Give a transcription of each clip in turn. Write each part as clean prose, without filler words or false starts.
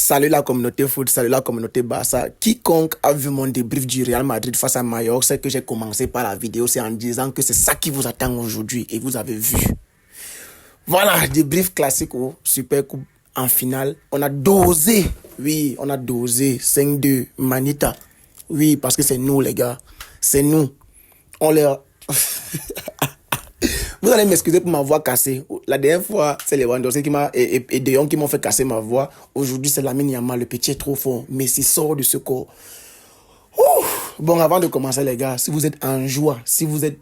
Salut la communauté foot, salut la communauté Barça. Quiconque a vu mon débrief du Real Madrid face à Mallorca sait que j'ai commencé par la vidéo, c'est en disant que c'est ça qui vous attend aujourd'hui et vous avez vu. Voilà, débrief classique au Super Coupe en finale. On a dosé, oui, on a dosé 5-2 Manita. Oui, parce que c'est nous les gars, c'est nous. On leur... Vous allez m'excuser pour ma voix cassée. La dernière fois, c'est Lewandowski et De Jong qui m'ont fait casser ma voix. Aujourd'hui, c'est Lamine Yamal, le petit est trop fort. Messi sort de ce corps. Ouh. Bon, avant de commencer, les gars, si vous êtes en joie, si vous êtes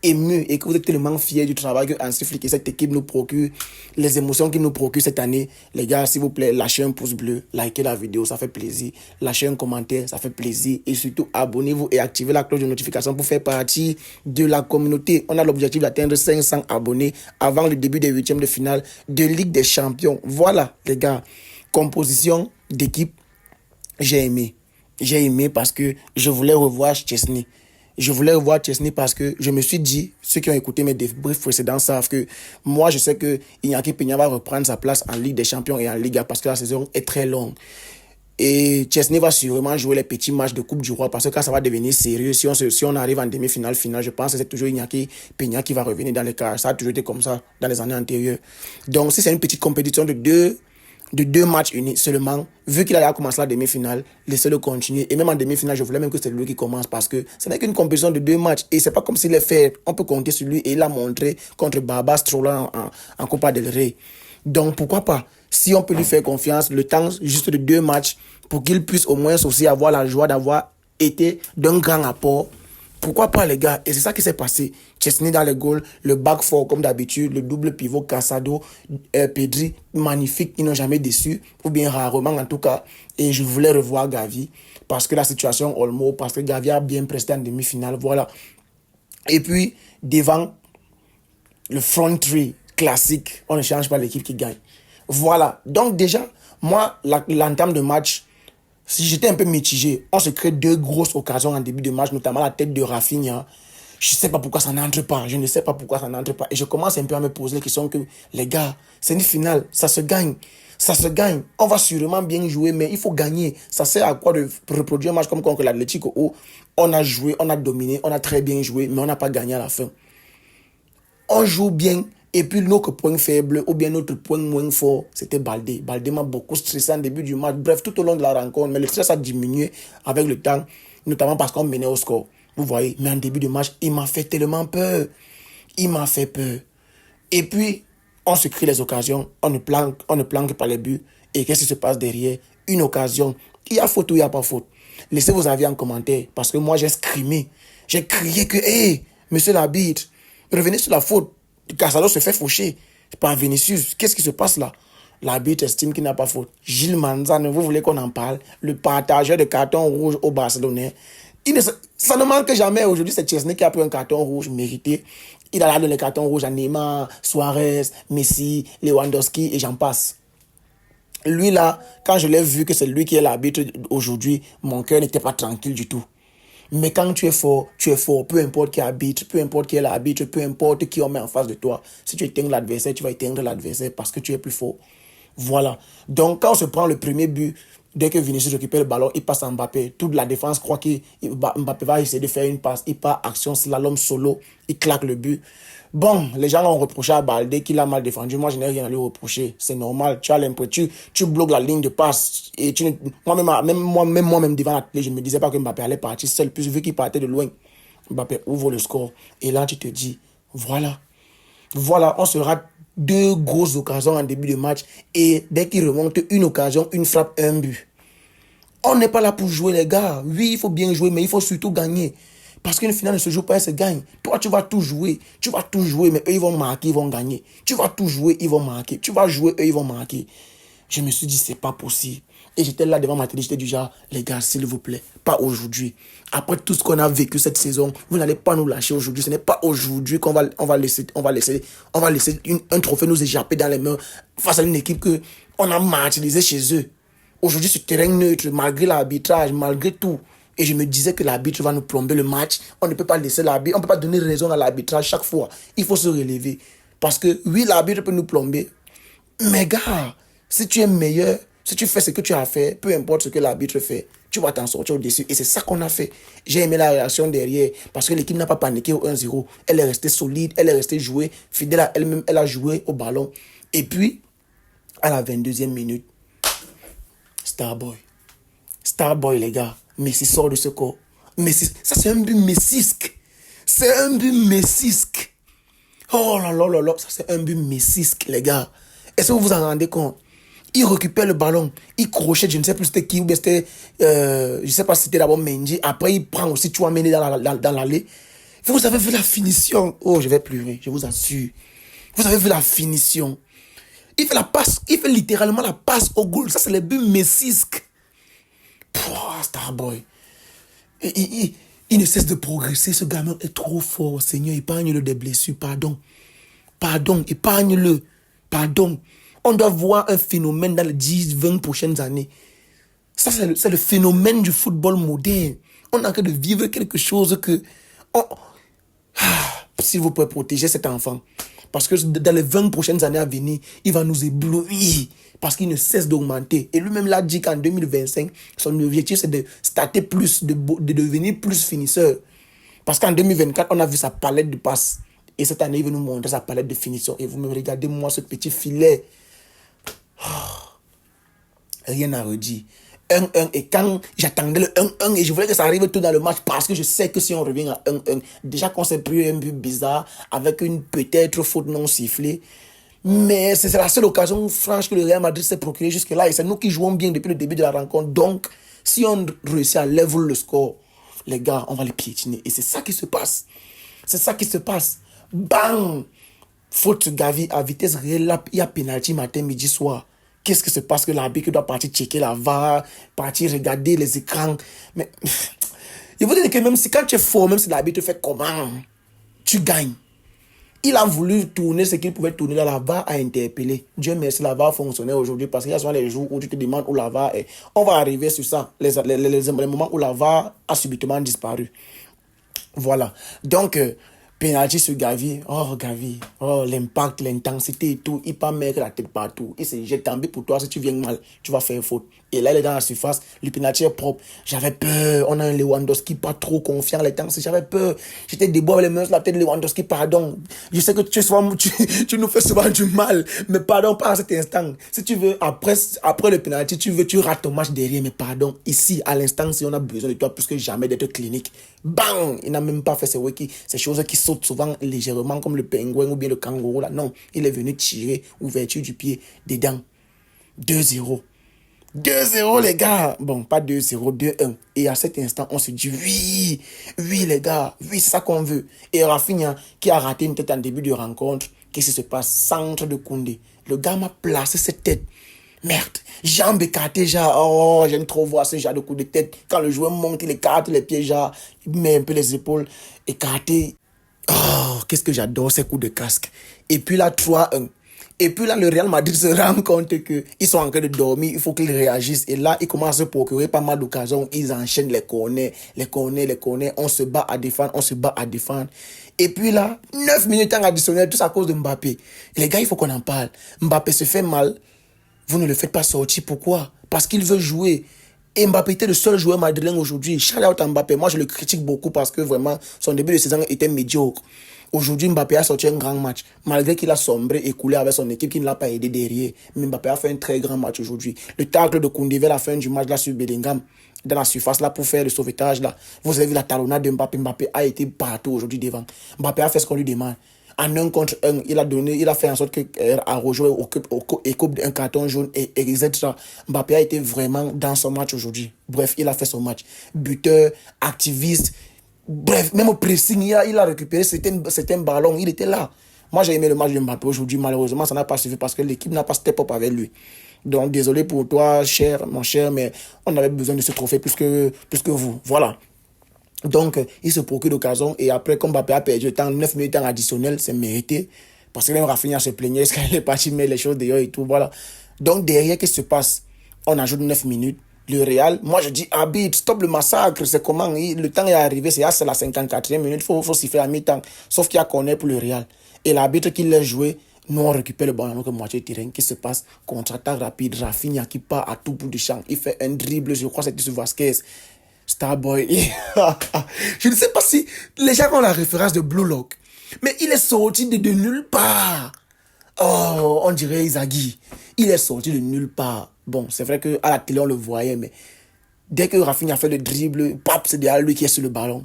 ému et que vous êtes tellement fiers du travail que Hansi Flick et cette équipe nous procure, les émotions qu'ils nous procurent cette année, les gars, s'il vous plaît, lâchez un pouce bleu, likez la vidéo, ça fait plaisir. Lâchez un commentaire, ça fait plaisir. Et surtout, abonnez-vous et activez la cloche de notification pour faire partie de la communauté. On a l'objectif d'atteindre 500 abonnés avant le début des huitièmes de finale de Ligue des Champions. Voilà, les gars, composition d'équipe, j'ai aimé. J'ai aimé parce que je voulais revoir Chesney. Je voulais revoir Chesney parce que je me suis dit, ceux qui ont écouté mes débriefs précédents savent que moi, je sais que Iñaki Peña va reprendre sa place en Ligue des Champions et en Liga parce que la saison est très longue. Et Chesney va sûrement jouer les petits matchs de Coupe du Roi parce que quand ça va devenir sérieux, si on arrive en demi-finale, finale, je pense que c'est toujours Iñaki Peña qui va revenir dans les cages. Ça a toujours été comme ça dans les années antérieures. Donc, si c'est une petite compétition de deux matchs unis seulement, vu qu'il a commencé la demi-finale, laissez-le continuer. Et même en demi-finale, je voulais même que c'est lui qui commence parce que ce n'est qu'une compétition de 2 matchs. Et c'est pas comme s'il est fait. On peut compter sur lui et il a montré contre Barbas Strollin en Copa del Rey. Donc pourquoi pas, si on peut lui faire confiance, le temps juste de 2 matchs pour qu'il puisse au moins aussi avoir la joie d'avoir été d'un grand apport. Pourquoi pas, les gars? Et c'est ça qui s'est passé. Chesney dans les goals, le back four comme d'habitude, le double pivot Casado, Pedri, magnifique, ils n'ont jamais déçu, ou bien rarement en tout cas. Et je voulais revoir Gavi, parce que la situation Olmo, parce que Gavi a bien presté en demi-finale, voilà. Et puis, devant le front three classique, on ne change pas l'équipe qui gagne. Voilà. Donc déjà, moi, l'entame de match, si j'étais un peu mitigé, on se crée 2 grosses occasions en début de match, notamment la tête de Rafinha. Je ne sais pas pourquoi ça n'entre pas. Je ne sais pas pourquoi ça n'entre pas. Et je commence un peu à me poser la question que, les gars, c'est une finale, ça se gagne. Ça se gagne. On va sûrement bien jouer, mais il faut gagner. Ça sert à quoi de reproduire un match comme contre l'Atlético où on a joué, on a dominé, on a très bien joué, mais on n'a pas gagné à la fin. On joue bien. Et puis notre point faible ou bien notre point moins fort, c'était Baldé. Baldé m'a beaucoup stressé en début du match. Bref, tout au long de la rencontre. Mais le stress a diminué avec le temps, notamment parce qu'on menait au score. Vous voyez, mais en début de match, il m'a fait tellement peur. Il m'a fait peur. Et puis, on se crée les occasions. On ne planque pas les buts. Et qu'est-ce qui se passe derrière? Une occasion. Il y a faute ou il n'y a pas faute? Laissez vos avis en commentaire. Parce que moi, j'ai screamé. J'ai crié que, hé, monsieur l'arbitre, revenez sur la faute. Casado se fait faucher par Vinicius. Qu'est-ce qui se passe là? L'arbitre estime qu'il n'a pas faute. Gilles Manzano, vous voulez qu'on en parle? Le partageur de carton rouge au Barcelonais. Ça ne manque jamais. Aujourd'hui, c'est Chesney qui a pris un carton rouge mérité. Il a là les cartons rouges à Neymar, Suarez, Messi, Lewandowski et j'en passe. Lui là, quand je l'ai vu que c'est lui qui est l'arbitre aujourd'hui, mon cœur n'était pas tranquille du tout. Mais quand tu es fort, peu importe qui arbitre, peu importe qui est l'arbitre, peu importe qui on met en face de toi. Si tu éteignes l'adversaire, tu vas éteindre l'adversaire parce que tu es plus fort. Voilà. Donc quand on se prend le premier but, dès que Vinicius récupère le ballon, il passe à Mbappé. Toute la défense croit que Mbappé va essayer de faire une passe. Il part action slalom solo, il claque le but. Bon, les gens ont reproché à Baldé qu'il a mal défendu. Moi, je n'ai rien à lui reprocher. C'est normal. Tu as l'impression, tu bloques la ligne de passe. Et moi-même devant la télé, je ne me disais pas que Mbappé allait partir seul. Puis vu qu'il partait de loin, Mbappé ouvre le score. Et là, tu te dis, voilà, on se rate 2 grosses occasions en début de match. Et dès qu'il remonte une occasion, une frappe, un but. On n'est pas là pour jouer, les gars. Oui, il faut bien jouer, mais il faut surtout gagner. Parce qu'une finale ne se joue pas, elle se gagne. Toi, tu vas tout jouer. Tu vas tout jouer, mais eux, ils vont marquer, ils vont gagner. Tu vas tout jouer, ils vont marquer. Tu vas jouer, eux, ils vont marquer. Je me suis dit, c'est pas possible. Et j'étais là devant ma télé, j'étais du genre, les gars, s'il vous plaît, pas aujourd'hui. Après tout ce qu'on a vécu cette saison, vous n'allez pas nous lâcher aujourd'hui. Ce n'est pas aujourd'hui qu'on va laisser un trophée nous échapper dans les mains face à une équipe que on a martyrisé chez eux. Aujourd'hui, sur terrain neutre, malgré l'arbitrage, malgré tout. Et je me disais que l'arbitre va nous plomber le match. On ne peut pas laisser l'arbitre, on ne peut pas donner raison à l'arbitrage chaque fois. Il faut se relever. Parce que oui, l'arbitre peut nous plomber. Mais gars, si tu es meilleur, Si tu fais ce que tu as fait, peu importe ce que l'arbitre fait, tu vas t'en sortir au-dessus. Et c'est ça qu'on a fait. J'ai aimé la réaction derrière parce que l'équipe n'a pas paniqué au 1-0. Elle est restée solide, elle est restée jouée, fidèle à elle-même, elle a joué au ballon. Et puis, à la 22e minute, Starboy. Starboy, les gars. Messi sort de ce corps. Messi, ça c'est un but messisque. C'est un but messisque. Oh là là là là, ça c'est un but messisque, les gars. Est-ce que vous vous en rendez compte? Il récupère le ballon, il crochette, je ne sais plus c'était qui, ou bien c'était, je ne sais pas si c'était d'abord Mendy. Après, il prend aussi Tchouaméni dans l'allée. Vous avez vu la finition? Oh, je vais pleurer, je vous assure. Vous avez vu la finition? Il fait la passe, il fait littéralement la passe au goal. Ça, c'est le but messisque. Pouah, Starboy. Il ne cesse de progresser. Ce gamin est trop fort. Seigneur, épargne-le des blessures. Pardon. Pardon, épargne-le. Pardon. On doit voir un phénomène dans les 10, 20 prochaines années. Ça, c'est le phénomène du football moderne. On est en train de vivre quelque chose que... S'il vous plaît, protéger cet enfant. Parce que dans les 20 prochaines années à venir, il va nous éblouir. Parce qu'il ne cesse d'augmenter. Et lui-même l'a dit qu'en 2025, son objectif, c'est de starter plus, de devenir plus finisseur. Parce qu'en 2024, on a vu sa palette de passes. Et cette année, il veut nous montrer sa palette de finition. Et vous me regardez, moi, ce petit filet. Rien à redire. 1-1. Et quand j'attendais le 1-1 et je voulais que ça arrive tout dans le match parce que je sais que si on revient à 1-1, déjà qu'on s'est pris un but bizarre avec une peut-être faute non sifflée. Mais c'est la seule occasion franche que le Real Madrid s'est procuré jusque-là. Et c'est nous qui jouons bien depuis le début de la rencontre. Donc, si on réussit à level le score, les gars, on va les piétiner. Et c'est ça qui se passe. C'est ça qui se passe. Bang! Faute Gavi à vitesse réelle. Il y a penalty matin, midi, soir. Qu'est-ce qui se passe que l'arbitre doit partir checker la VAR, partir regarder les écrans. Mais je vous dis que même si quand tu es fort, même si l'arbitre fait comment, tu gagnes. Il a voulu tourner ce qu'il pouvait tourner. La VAR a interpellé. Dieu merci, la VAR fonctionnait aujourd'hui parce qu'il y a souvent les jours où tu te demandes où la VAR est. On va arriver sur ça, les moments où la VAR a subitement disparu. Voilà. Donc, penalty sur Gavi. Oh, Gavi. Oh, l'impact, l'intensité et tout. Il peut mettre la tête partout. Il se jette. Tant pis pour toi, si tu viens mal, tu vas faire faute. Et là, il est dans la surface. Le penalty est propre. J'avais peur. On a un Lewandowski pas trop confiant les temps. J'avais peur. J'étais debout avec les mains sur la tête de Lewandowski. Pardon. Je sais que tu nous fais souvent du mal. Mais pardon, pas à cet instant. Si tu veux, après le penalty, tu rates ton match derrière. Mais pardon, ici, à l'instant, si on a besoin de toi plus que jamais d'être clinique. Bang! Il n'a même pas fait ces choses qui sautent souvent légèrement comme le pingouin ou bien le kangourou là. Non, il est venu tirer ouverture du pied dedans. 2-0. 2-0 les gars. Bon, pas 2-0, 2-1. Et à cet instant, on se dit oui, oui les gars, oui c'est ça qu'on veut. Et Rafinha qui a raté une tête en début de rencontre, qu'est-ce qui se passe? Centre de Koundé. Le gars m'a placé cette tête. Merde, jambes écartées, genre, oh, j'aime trop voir ce genre de coup de tête. Quand le joueur monte, il écarte les pieds, genre, il met un peu les épaules écartées. Oh, qu'est-ce que j'adore ces coups de casque. Et puis là, 3-1. Et puis là, le Real Madrid se rend compte qu'ils sont en train de dormir, il faut qu'ils réagissent. Et là, ils commencent à se procurer pas mal d'occasions. Ils enchaînent les corners. On se bat à défendre. Et puis là, 9 minutes en additionnel, tout à cause de Mbappé. Et les gars, il faut qu'on en parle. Mbappé se fait mal. Vous ne le faites pas sortir. Pourquoi? Parce qu'il veut jouer. Et Mbappé était le seul joueur madrilène aujourd'hui. Shout out à Mbappé. Moi, je le critique beaucoup parce que vraiment, son début de saison était médiocre. Aujourd'hui, Mbappé a sorti un grand match. Malgré qu'il a sombré et coulé avec son équipe qui ne l'a pas aidé derrière. Mais Mbappé a fait un très grand match aujourd'hui. Le tacle de Koundé vers la fin du match là sur Bellingham, dans la surface là pour faire le sauvetage là. Vous avez vu la talonnade de Mbappé. Mbappé a été partout aujourd'hui devant. Mbappé a fait ce qu'on lui demande. En 1 contre 1, il a fait en sorte que Araujo écope un carton jaune et etc. Mbappé a été vraiment dans son match aujourd'hui. Bref, il a fait son match. Buteur, activiste. Bref, même au pressing, il a récupéré certains ballons. Il était là. Moi, j'ai aimé le match de Mbappé aujourd'hui. Malheureusement, ça n'a pas suivi parce que l'équipe n'a pas step up avec lui. Donc, désolé pour toi, mon cher, mais on avait besoin de ce trophée plus que vous. Voilà. Donc, il se procure l'occasion et après, comme Mbappé a perdu le temps, 9 minutes en additionnel, c'est mérité. Parce que même Rafinha se plaignait, est-ce qu'il est parti mettre les choses dehors et tout, voilà. Donc, derrière, qu'est-ce qui se passe? On ajoute 9 minutes. Le Real, moi je dis, arbitre, stop le massacre, c'est comment? Le temps est arrivé, c'est la 54e minute, il faut siffler à mi-temps. Sauf qu'il y a corner pour le Real. Et l'arbitre qui l'a joué Nous, on récupère le ballon à notre moitié de terrain. Qu'est-ce qui se passe? Contre-attaque rapide. Rafinha qui part à tout bout du champ. Il fait un dribble, je crois que c'était sur Vasquez. Starboy. Je ne sais pas si les gens ont la référence de Blue Lock. Mais il est sorti de nulle part. Oh, on dirait Izagui. Il est sorti de nulle part. Bon, c'est vrai qu'à la télé, on le voyait, mais dès que Rafinha a fait le dribble, pap, c'est derrière lui qui est sur le ballon.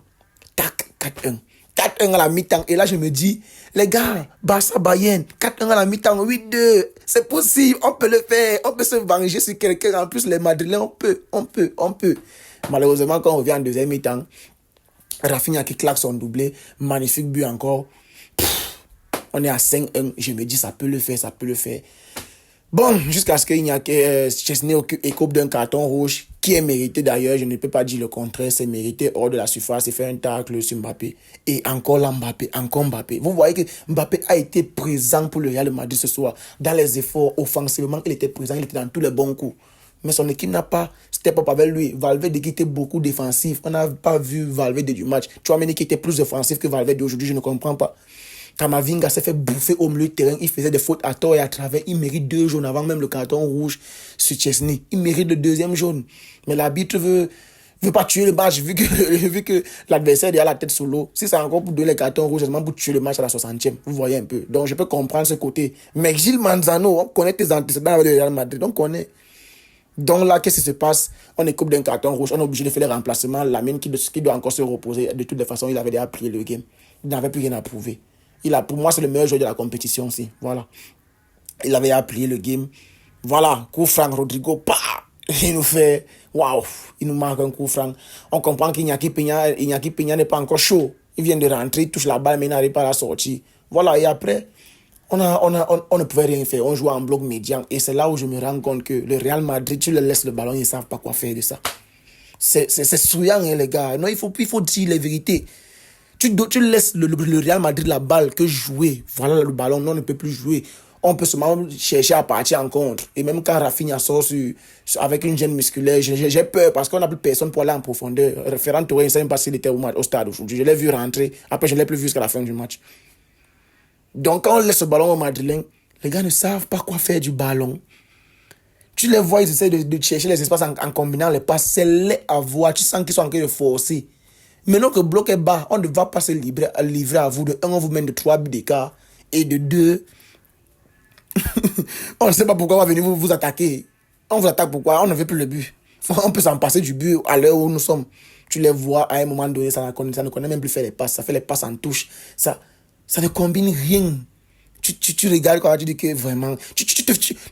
Tac, 4-1. 4-1 à la mi-temps. Et là, je me dis, les gars, Barça Bayern, 4-1 à la mi-temps, 8-2. C'est possible, on peut le faire. On peut se venger sur quelqu'un. En plus, les Madrilènes, on peut. Malheureusement, quand on revient en deuxième mi-temps, Rafinha qui claque son doublé. Magnifique but encore. On est à 5-1. Je me dis, ça peut le faire. Bon, jusqu'à ce qu'il n'y a que Chesney écope d'un carton rouge, qui est mérité d'ailleurs, je ne peux pas dire le contraire, c'est mérité hors de la surface, il fait un tacle sur Mbappé. Et encore là, encore Mbappé. Vous voyez que Mbappé a été présent pour le Real Madrid ce soir. Dans les efforts, offensivement, il était présent, il était dans tous les bons coups. Mais son équipe n'a pas step up avec lui. Valverde qui était beaucoup défensif. On n'a pas vu Valverde du match. Tchouaméni qui était plus offensif que Valverde aujourd'hui, je ne comprends pas. Kamavinga s'est fait bouffer au milieu de terrain. Il faisait des fautes à tort et à travers. Il mérite 2 jaunes avant même le carton rouge sur Chesney. Il mérite le 2e jaune. Mais l'arbitre veut pas tuer le match vu que l'adversaire est à la tête sous l'eau. Si c'est encore pour donner les cartons rouges, c'est seulement pour tuer le match à la 60e. Vous voyez un peu. Donc je peux comprendre ce côté. Mais Gilles Manzano, on connaît tes antécédents avec le Real Madrid. On connaît. Donc là, qu'est-ce qui se passe? On est coupe d'un carton rouge. On est obligé de faire les remplacements. Lamine qui doit encore se reposer. De toutes les façons, il avait déjà plié le game. Il n'avait plus rien à prouver. Pour moi, c'est le meilleur joueur de la compétition aussi. Voilà. Il avait appuyé le game. Voilà. Coup franc, Rodrigo. Bah! Il nous fait. Waouh! Il nous marque un coup franc. On comprend qu'Iñaki Peña n'est pas encore chaud. Il vient de rentrer, il touche la balle, mais il n'arrive pas à la sortir. Voilà. Et après, on ne pouvait rien faire. On jouait en bloc médian. Et c'est là où je me rends compte que le Real Madrid, tu leur laisses le ballon, ils ne savent pas quoi faire de ça. C'est souillant, hein, les gars. Non, il faut dire les vérités. Tu laisses le Real Madrid la balle que jouer. Voilà le ballon, non, on ne peut plus jouer. On peut seulement chercher à partir en contre. Et même quand Rafinha sort avec une gêne musculaire, j'ai peur parce qu'on n'a plus personne pour aller en profondeur. Ferran Torres, il ne sait même pas s'il était au stade aujourd'hui. Je l'ai vu rentrer. Après, je ne l'ai plus vu jusqu'à la fin du match. Donc, quand on laisse le ballon au Madrilène, les gars ne savent pas quoi faire du ballon. Tu les vois, ils essaient de chercher les espaces en combinant les passes. C'est laid à voir. Tu sens qu'ils sont en train de forcer. Maintenant que le bloc est bas, on ne va pas se livrer à vous. De 1, on vous mène de 3 buts d'écart. Et de 2, on ne sait pas pourquoi on va venir vous attaquer. On vous attaque pourquoi? On ne veut plus le but. On peut s'en passer du but à l'heure où nous sommes. Tu les vois à un moment donné, ça ne connaît même plus faire les passes. Ça fait les passes en touche. Ça ne combine rien. Tu regardes quand tu dis que vraiment... Tu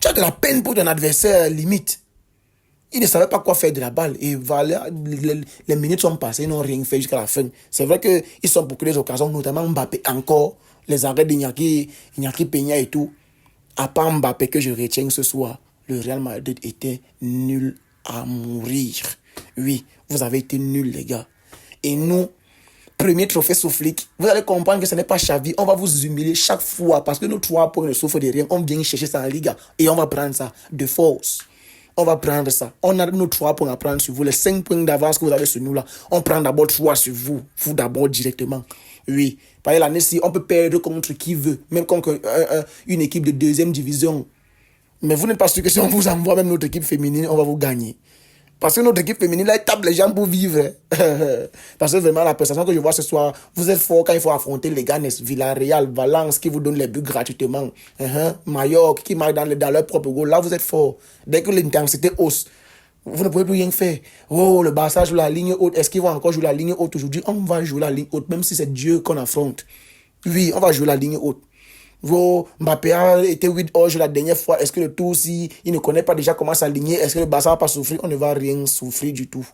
as de la peine pour ton adversaire limite. Ils ne savaient pas quoi faire de la balle. Et voilà, les minutes sont passées, ils n'ont rien fait jusqu'à la fin. C'est vrai qu'ils sont pour les occasions, notamment Mbappé encore, les arrêts d'Iñaki Peña et tout. À part Mbappé que je retiens ce soir, le Real Madrid était nul à mourir. Oui, vous avez été nuls, les gars. Et nous, premier trophée sous flic, vous allez comprendre que ce n'est pas Xavi. On va vous humilier chaque fois parce que nos 3 points ne souffrent de rien. On vient chercher ça en Liga et on va prendre ça de force. On va prendre ça. On a nos 3 points à prendre sur vous. Les 5 points d'avance que vous avez sur nous là, on prend d'abord 3 sur vous. Vous d'abord directement. Oui. Par exemple, l'année-ci, on peut perdre contre qui veut. Même contre une équipe de 2e division. Mais vous n'êtes pas sûr que si on vous envoie même notre équipe féminine, on va vous gagner. Parce que notre équipe féminine, là, elle tape les gens pour vivre. Parce que vraiment, la prestation que je vois ce soir, vous êtes fort quand il faut affronter les Ganes, Villarreal, Valence, qui vous donnent les buts gratuitement. Mallorca, qui marque dans leur propre goal. Là, vous êtes fort. Dès que l'intensité hausse, vous ne pouvez plus rien faire. Oh, le Barça joue la ligne haute. Est-ce qu'ils vont encore jouer la ligne haute aujourd'hui? On va jouer la ligne haute, même si c'est Dieu qu'on affronte. Oui, on va jouer la ligne haute. Mbappé a été 8 heures la dernière fois. Est-ce que le tour, si il ne connaît pas déjà comment s'aligner, est-ce que le Barça va pas souffrir? On ne va rien souffrir du tout.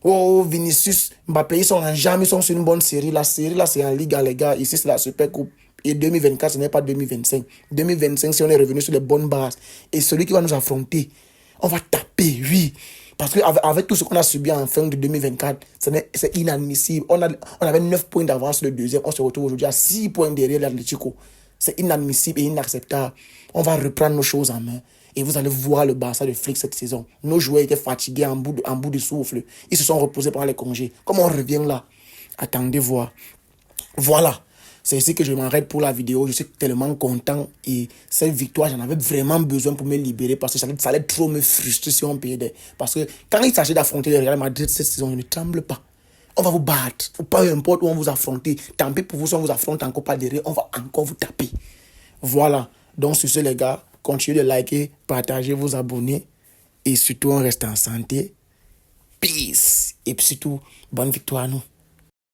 Oh, Vinicius, Mbappé, ils sont en jam, ils sont sur une bonne série. La série, là, c'est en Liga, les gars. Ici, c'est la Super Coupe. Et 2024, ce n'est pas 2025. 2025, si on est revenu sur les bonnes bases. Et celui qui va nous affronter, on va taper, oui. Parce qu'avec tout ce qu'on a subi en fin de 2024, c'est inadmissible. On avait 9 points d'avance sur le deuxième. On se retrouve aujourd'hui à 6 points derrière l'Atlético. C'est inadmissible et inacceptable. On va reprendre nos choses en main. Et vous allez voir le Barça de Flick cette saison. Nos joueurs étaient fatigués en bout de souffle. Ils se sont reposés pendant les congés. Comment on revient là? Attendez voir. Voilà. C'est ici que je m'arrête pour la vidéo. Je suis tellement content et cette victoire, j'en avais vraiment besoin pour me libérer parce que ça allait trop me frustrer si on perdait. Parce que quand il s'agit d'affronter le Real Madrid cette saison, ne tremble pas. On va vous battre. Peu importe où on vous affronte. Tant pis pour vous si on vous affronte encore pas derrière. On va encore vous taper. Voilà. Donc sur ce les gars, continuez de liker, partager, vous abonner. Et surtout on reste en santé. Peace. Et puis surtout, bonne victoire à nous.